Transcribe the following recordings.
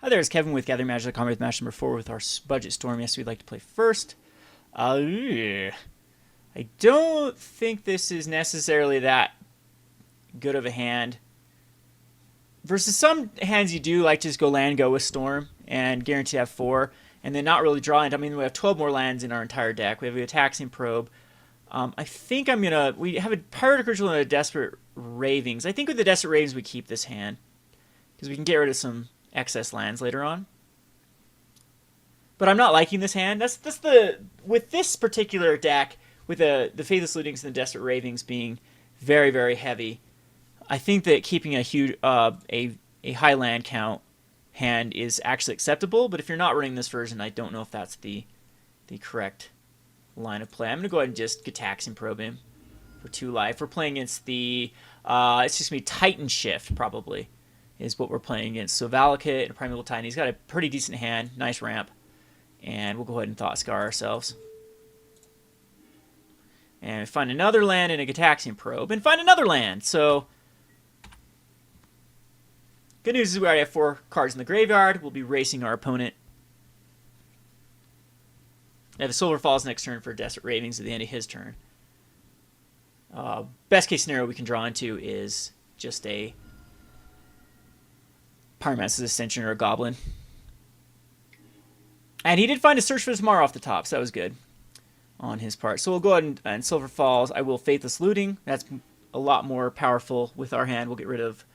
Hi there, it's Kevin with Gathering Magic Combat with match number 4 with our budget storm. Yes, we'd like to play first. I don't think this is necessarily that good of a hand. Versus some hands you do like to just go land, go with Storm, and guarantee to have 4, and then not really draw it. I mean, we have 12 more lands in our entire deck. We have a Gitaxian Probe. I think we have a Pyretic Ritual and a Desperate Ravings. I think with the Desperate Ravings we keep this hand, because we can get rid of some excess lands later on. But I'm not liking this hand. With this particular deck, with the Faithless Lootings and the Desperate Ravings being very, very heavy, I think that keeping a huge a high land count hand is actually acceptable. But if you're not running this version, I don't know if that's the correct line of play. I'm gonna go ahead and just Gitaxian Probe him for 2 life. We're playing against the it's just gonna be Titan Shift probably is what we're playing against. So Valakut and a Primeval Titan. He's got a pretty decent hand, nice ramp, and we'll go ahead and Thought Scour ourselves. And find another land in a Gitaxian Probe, and find another land. So good news is we already have 4 cards in the graveyard. We'll be racing our opponent. I have a Sulfur Falls next turn for Desperate Ravings at the end of his turn. Best case scenario we can draw into is just a Pyromancer Ascension or a Goblin. And he did find a Search for Tomorrow off the top, so that was good on his part. So we'll go ahead and Sulfur Falls. I will Faithless Looting. That's a lot more powerful with our hand. We'll get rid of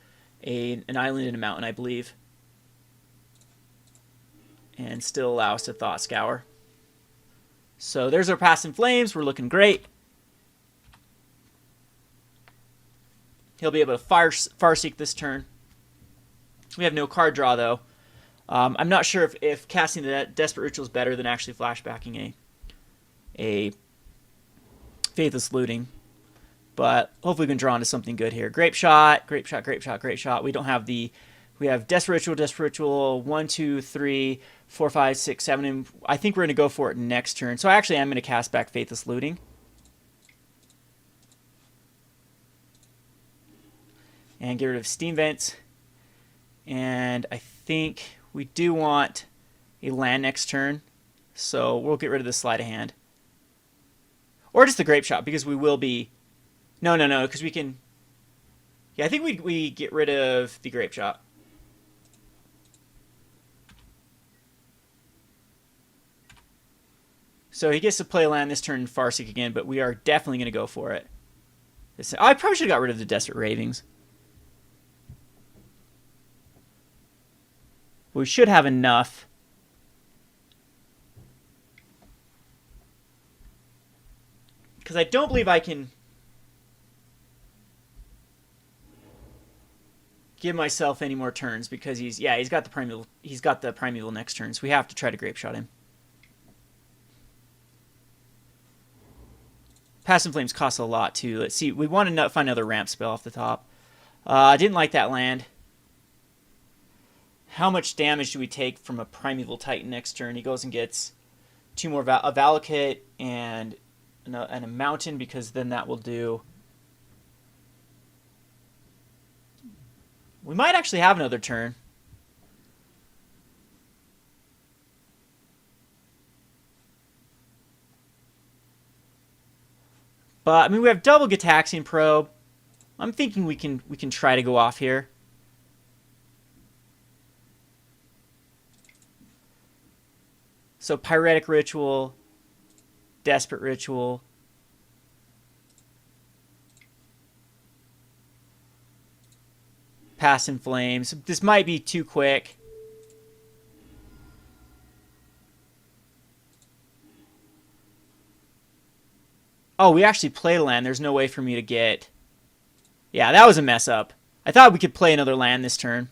an island and a mountain, I believe. And still allow us to Thought Scour. So there's our Past in Flames. We're looking great. He'll be able to Farseek this turn. We have no card draw, though. I'm not sure if casting the Desperate Ritual is better than actually flashbacking a Faithless Looting. But hopefully we can draw into something good here. Grapeshot, Grapeshot, Grapeshot, Grapeshot. We don't have the... We have Desperate Ritual, 1, 2, 3, 4, 5, 6, 7. And I think we're going to go for it next turn. So actually I'm going to cast back Faithless Looting. And get rid of Steam Vents. And I think we do want a land next turn. So we'll get rid of the Sleight of Hand. Or just the Grapeshot, because we will be... No, because we can... Yeah, I think we get rid of the Grapeshot. So he gets to play land this turn and Farseek again, but we are definitely going to go for it. I probably should have got rid of the Desperate Ravings. We should have enough. Because I don't believe I can give myself any more turns, because he's got the Primeval next turn, so we have to try to Grapeshot him. Past in Flames costs a lot too. Let's see, we want to find another ramp spell off the top. I didn't like that land. How much damage do we take from a Primeval Titan next turn? He goes and gets 2 more a Valakut and a mountain, because then that will do... We might actually have another turn. But I mean, we have double Gitaxian Probe. I'm thinking we can try to go off here. So Pyretic Ritual, Desperate Ritual. Past in Flames. This might be too quick. Oh, we actually played a land. There's no way for me to get... Yeah, that was a mess up. I thought we could play another land this turn.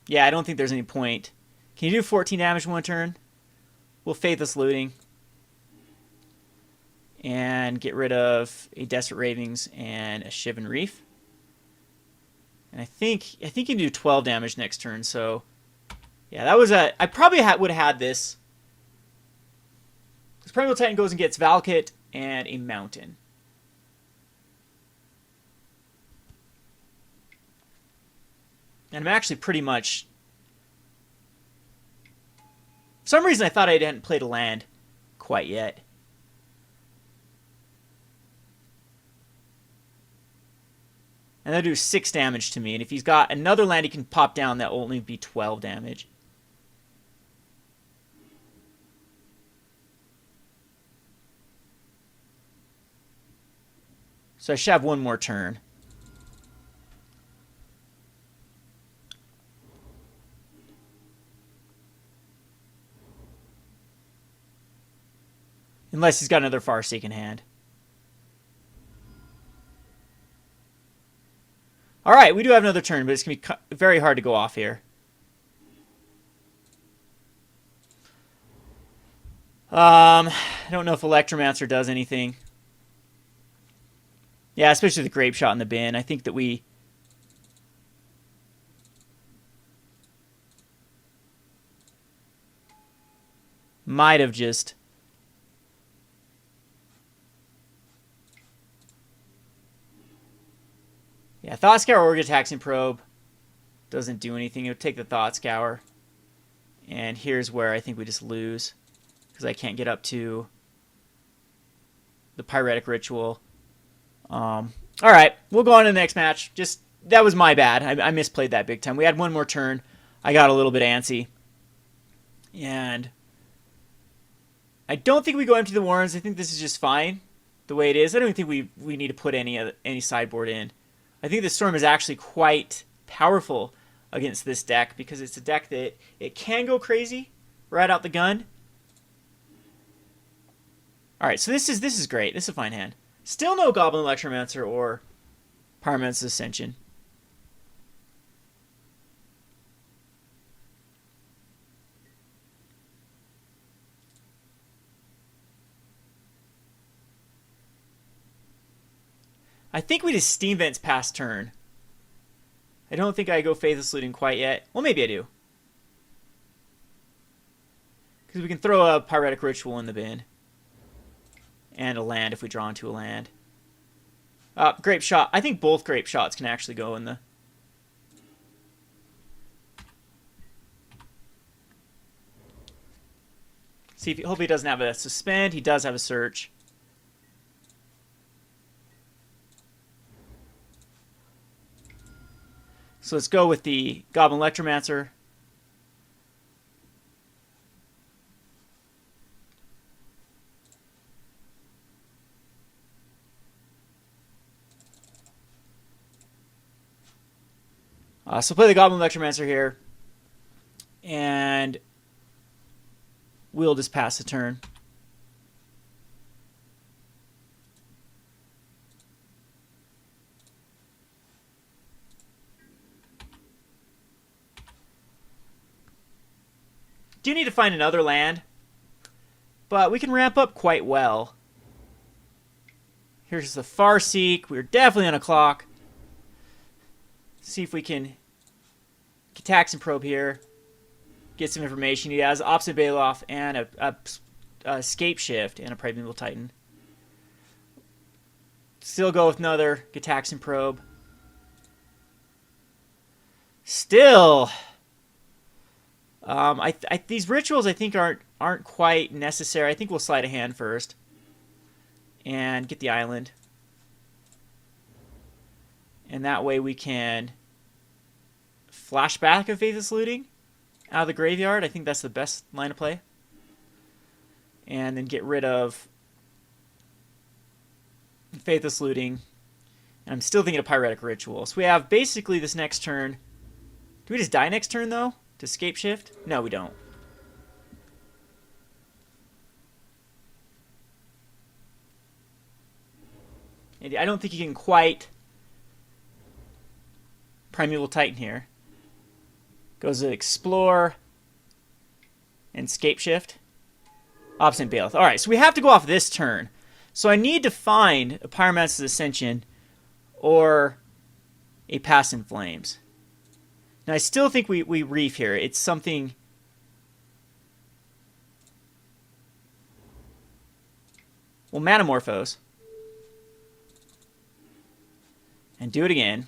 Yeah, I don't think there's any point. Can you do 14 damage in 1 turn? We'll Faithless Looting. And get rid of a Desperate Ravings and a Shivan Reef. And I think you can do 12 damage next turn, so... Yeah, that was a... I probably would have had this. This Primeval Titan goes and gets Valakut and a Mountain. And I'm actually pretty much... For some reason I thought I hadn't played a land quite yet. And that'll do 6 damage to me. And if he's got another land he can pop down, that will only be 12 damage. So I should have one more turn. Unless he's got another Farseek in hand. Alright, we do have another turn, but it's going to be very hard to go off here. I don't know if Electromancer does anything. Yeah, especially the Grapeshot in the bin. I think that we... might have just... Yeah, Thought Scour or Gitaxian Probe doesn't do anything. It would take the Thought Scour. And here's where I think we just lose. Because I can't get up to the Pyretic Ritual. Alright, we'll go on to the next match. Just, that was my bad. I misplayed that big time. We had one more turn. I got a little bit antsy. And I don't think we go empty the Warrens. I think this is just fine the way it is. I don't even think we need to put any sideboard in. I think the Storm is actually quite powerful against this deck because it's a deck that it can go crazy right out the gun. Alright, so this is great. This is a fine hand. Still no Goblin Electromancer or Pyromancer Ascension. I think we just Steam Vents past turn. I don't think I go Faithless Looting quite yet. Well, maybe I do. Because we can throw a Pyretic Ritual in the bin. And a land if we draw into a land. Grapeshot. I think both Grapeshots can actually go in the... See, if hopefully he doesn't have a Suspend. He does have a Search. So let's go with the Goblin Electromancer. So play the Goblin Electromancer here. And we'll just pass the turn. Do need to find another land, but we can ramp up quite well. Here's the Farseek. We're definitely on a clock. See if we can Gitaxian Probe here. Get some information. He has Opposite Bailoff and a Scapeshift and a Primeval Titan. Still go with another Gitaxian Probe. Still... these rituals I think aren't quite necessary. I think we'll Sleight of Hand first and get the island, and that way we can flash back a Faithless Looting out of the graveyard. I think that's the best line of play, and then get rid of Faithless Looting. And I'm still thinking of Pyretic Ritual. So we have basically this next turn. Do we just die next turn though? To Scapeshift? No, we don't. And I don't think you can quite Primeval Titan here. Goes to Explore and Scapeshift. Opposite Bailiff. Alright, so we have to go off this turn. So I need to find a Pyromancer Ascension or a Pass in Flames. Now, I still think we Reef here. It's something... Well, Manamorphose. And do it again.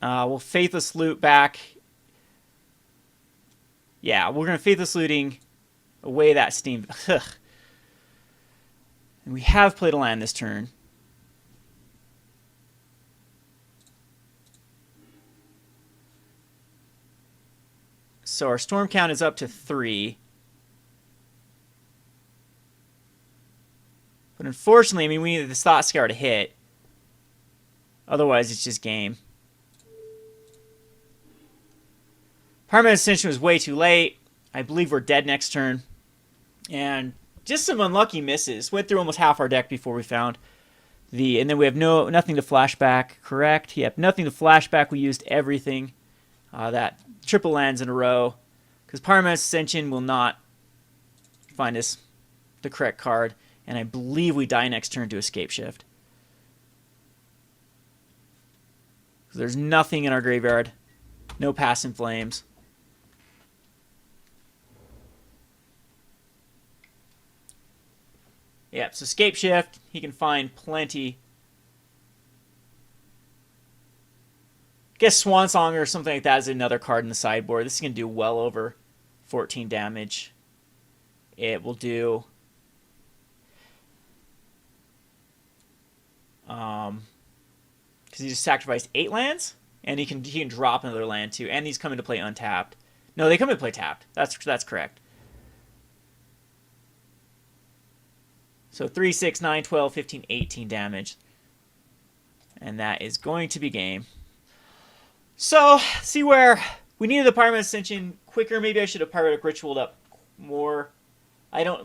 We'll Faithless Loot back. Yeah, we're going to Faithless Looting away that Steam. Ugh. And we have played a land this turn. So our storm count is up to 3. But unfortunately, I mean, we needed the Thought Scour to hit. Otherwise, it's just game. Pyromancer Ascension was way too late. I believe we're dead next turn. And just some unlucky misses. Went through almost half our deck before we found the... And then we have nothing to flashback. Correct? Yep, nothing to flashback. We used everything. That triple lands in a row. Because Pyromancer Ascension will not find us the correct card. And I believe we die next turn to Scapeshift. There's nothing in our graveyard. No Pass in Flames. Yep, so Scapeshift, he can find plenty. I guess Swan Song or something like that is another card in the sideboard. This is going to do well over 14 damage. It will do... because he just sacrificed 8 lands, and he can drop another land too, and these come into play untapped. No, they come into play tapped. That's correct. So 3, 6, 9, 12, 15, 18 damage. And that is going to be game. So, see where we needed the Pyromancer Ascension quicker. Maybe I should have Pyretic Ritualed up more.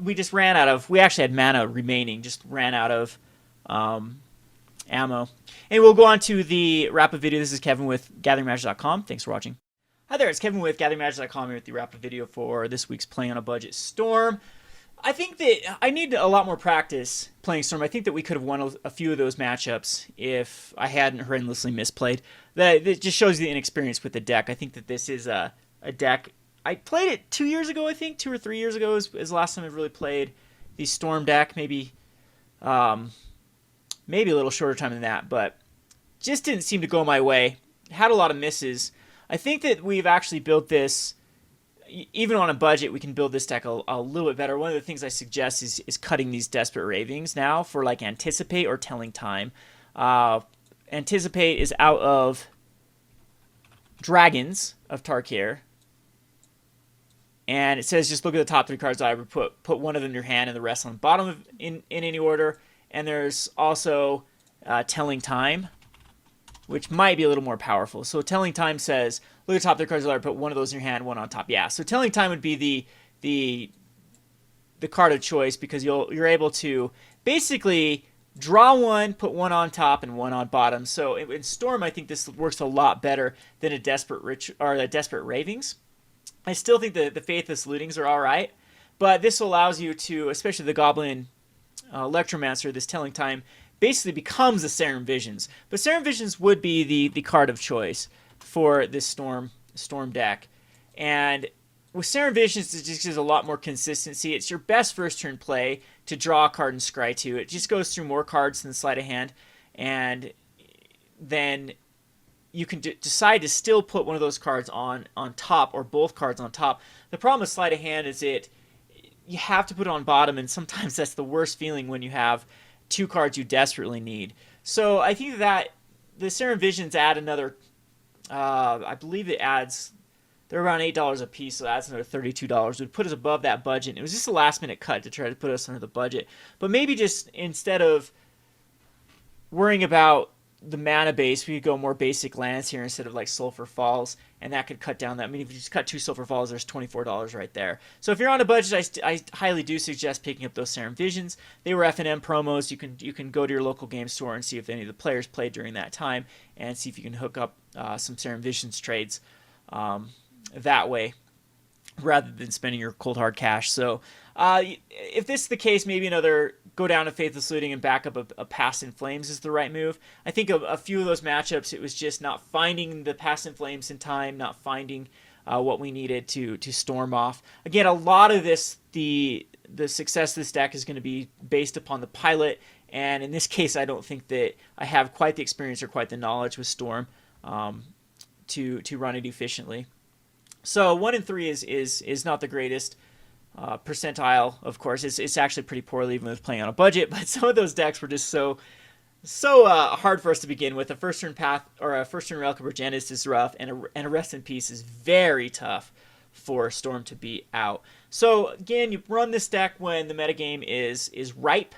We just ran out of, we actually had mana remaining, just ran out of ammo. And we'll go on to the wrap-up video. This is Kevin with GatheringMagic.com. Thanks for watching. Hi there, it's Kevin with GatheringMagic.com here with the wrap-up video for this week's Playing on a Budget Storm. I think that I need a lot more practice playing Storm. I think that we could have won a few of those matchups if I hadn't horrendously misplayed. That just shows you the inexperience with the deck. I think that this is a deck. I played it 2 years ago, I think. 2 or 3 years ago is the last time I've really played the Storm deck. Maybe a little shorter time than that, but just didn't seem to go my way. Had a lot of misses. I think that we've actually built this... Even on a budget, we can build this deck a little bit better. One of the things I suggest is cutting these Desperate Ravings now for like Anticipate or Telling Time. Anticipate is out of Dragons of Tarkir. And it says just look at the top 3 cards I would put one of them in your hand and the rest on the bottom in any order. And there's also Telling Time, which might be a little more powerful. So Telling Time says, look at the top 3 cards, put one of those in your hand, one on top. Yeah, so Telling Time would be the card of choice because you're able to basically draw one, put one on top and one on bottom. So in Storm, I think this works a lot better than a Desperate Ravings. I still think the Faithless Lootings are all right, but this allows you to, especially the Goblin Electromancer, this Telling Time, basically becomes a Serum Visions. But Serum Visions would be the card of choice for this Storm deck. And with Serum Visions, it just gives a lot more consistency. It's your best first turn play to draw a card and scry 2. It just goes through more cards than Sleight of Hand. And then you can decide to still put one of those cards on top or both cards on top. The problem with Sleight of Hand is you have to put it on bottom, and sometimes that's the worst feeling when you have 2 cards you desperately need. So I think that the Serum Visions add another, I believe it adds, they're around $8 a piece, so that's another $32. It would put us above that budget. It was just a last minute cut to try to put us under the budget. But maybe just instead of worrying about the mana base, we could go more basic lands here instead of like Sulfur Falls, and that could cut down that. I mean, if you just cut 2 Sulfur Falls, there's $24 right there. So if you're on a budget, I highly do suggest picking up those Serum Visions. They were F&M promos. You can go to your local game store and see if any of the players played during that time, and see if you can hook up some Serum Visions trades that way, rather than spending your cold hard cash. So if this is the case, maybe another go down to Faithless Looting and back up a Pass in Flames is the right move. I think a few of those matchups, it was just not finding the Pass in Flames in time, not finding what we needed to storm off. Again, a lot of this, the success of this deck is going to be based upon the pilot, and in this case, I don't think that I have quite the experience or quite the knowledge with Storm. to run it efficiently. So 1 and 3 is not the greatest percentile. Of course, it's actually pretty poorly even with playing on a budget. But some of those decks were just so hard for us to begin with. A first turn Path or a first turn Relic of Progenitus is rough, and a Rest in Peace is very tough for Storm to beat out. So again, you run this deck when the metagame is ripe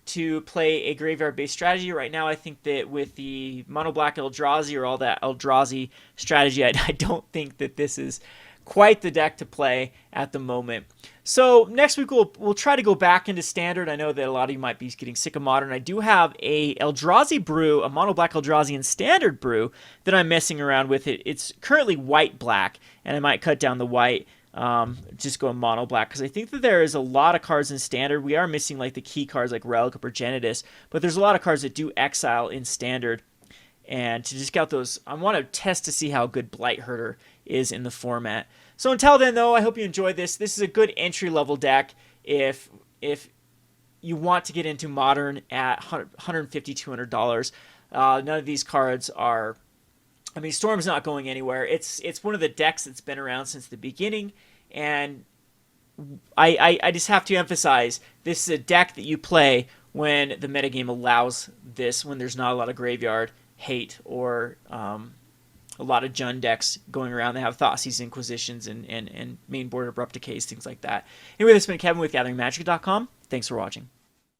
to play a graveyard-based strategy. Right now, I think that with the Mono Black Eldrazi or all that Eldrazi strategy, I don't think that this is quite the deck to play at the moment. So next week we'll try to go back into Standard. I know that a lot of you might be getting sick of Modern. I do have a Eldrazi brew, a Mono Black Eldrazi and Standard brew that I'm messing around with. It's currently white-black, and I might cut down the white, just go Mono Black, because I think that there is a lot of cards in Standard. We are missing like the key cards like Relic of Progenitus, but there's a lot of cards that do exile in Standard. And to just scout those, I want to test to see how good Blight Herder is in the format. So until then, though, I hope you enjoyed this. This is a good entry-level deck if you want to get into Modern at $150, $200. None of these cards are... I mean, Storm's not going anywhere. It's one of the decks that's been around since the beginning, and I just have to emphasize, this is a deck that you play when the metagame allows this, when there's not a lot of graveyard hate or a lot of Jund decks going around that have Thoughtseize Inquisitions and main board Abrupt Decays, things like that. Anyway, this has been Kevin with GatheringMagic.com. Thanks for watching.